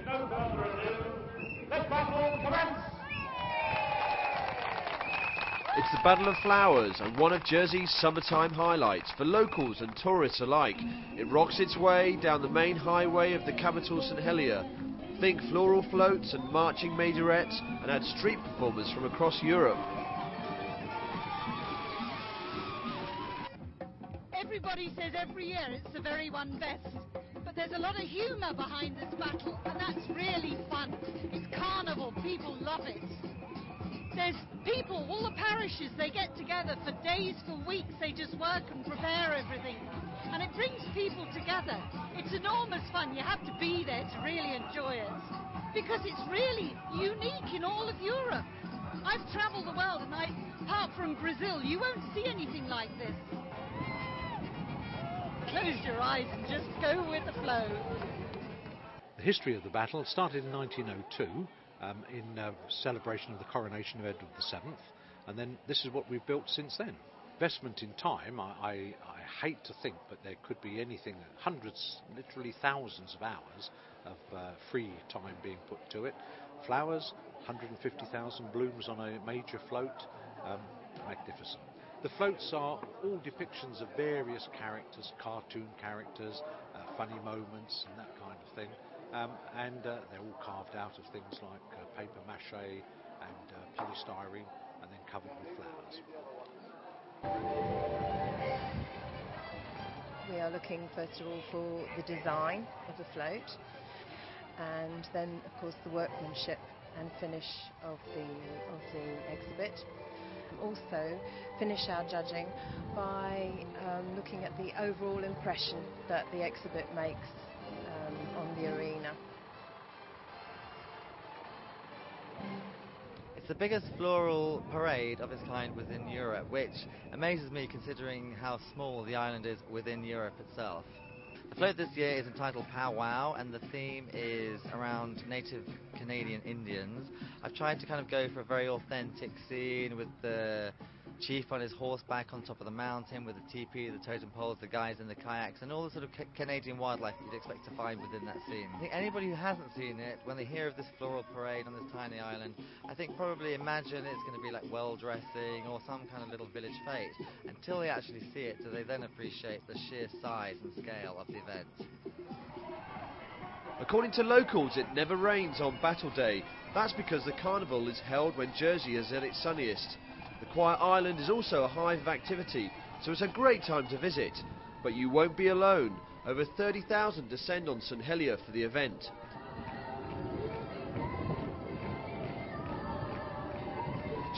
with no further ado, let battle commence! It's the Battle of Flowers and one of Jersey's summertime highlights for locals and tourists alike. It rocks its way down the main highway of the capital St Helier. Think floral floats and marching majorettes, and add street performers from across Europe. Everybody says every year it's the very one best, but there's a lot of humour behind this battle, and that's really fun. It's carnival, people love it. There's people, all the parishes, they get together for days, for weeks, they just work and prepare everything. And it brings people together. It's enormous fun. You have to be there to really enjoy it, because it's really unique in all of Europe. I've travelled the world, and apart from Brazil, you won't see anything like this. Close your eyes and just go with the flow. The history of the battle started in 1902 in celebration of the coronation of Edward VII, and then this is what we've built since then. Investment in time, I hate to think, but there could be anything, hundreds, literally thousands of hours of free time being put to it. Flowers, 150,000 blooms on a major float, magnificent. The floats are all depictions of various characters, cartoon characters, funny moments and that kind of thing, and they're all carved out of things like paper mache and polystyrene, and then covered with flowers. We are looking first of all for the design of the float, and then of course the workmanship and finish of the exhibit. Also finish our judging by looking at the overall impression that the exhibit makes on the arena. It's the biggest floral parade of its kind within Europe, which amazes me considering how small the island is within Europe itself. The float this year is entitled Pow Wow, and the theme is around native Canadian Indians. I've tried to kind of go for a very authentic scene with the chief on his horseback on top of the mountain with the teepee, the totem poles, the guys in the kayaks, and all the sort of Canadian wildlife that you'd expect to find within that scene. I think anybody who hasn't seen it, when they hear of this floral parade on this tiny island, I think probably imagine it's going to be like well dressing or some kind of little village fete. Until they actually see it, do they then appreciate the sheer size and scale of the event. According to locals, it never rains on Battle Day. That's because the carnival is held when Jersey is at its sunniest. The quiet island is also a hive of activity, so it's a great time to visit. But you won't be alone. Over 30,000 descend on St Helier for the event.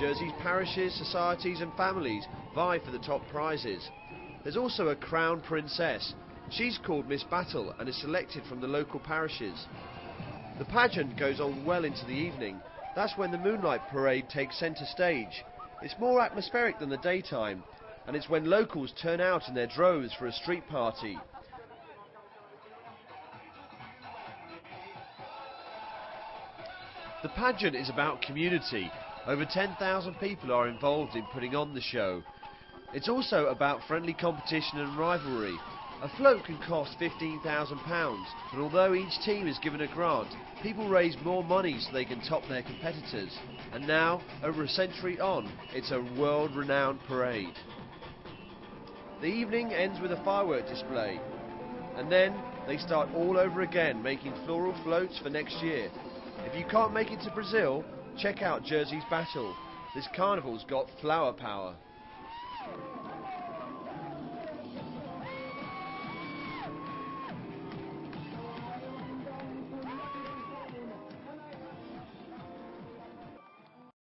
Jersey's parishes, societies and families vie for the top prizes. There's also a crown princess. She's called Miss Battle and is selected from the local parishes. The pageant goes on well into the evening. That's when the moonlight parade takes centre stage. It's more atmospheric than the daytime, and it's when locals turn out in their droves for a street party. The pageant is about community. Over 10,000 people are involved in putting on the show. It's also about friendly competition and rivalry. A float can cost £15,000, but although each team is given a grant, people raise more money so they can top their competitors. And now, over a century on, it's a world-renowned parade. The evening ends with a firework display, and then they start all over again, making floral floats for next year. If you can't make it to Brazil, check out Jersey's Battle. This carnival's got flower power.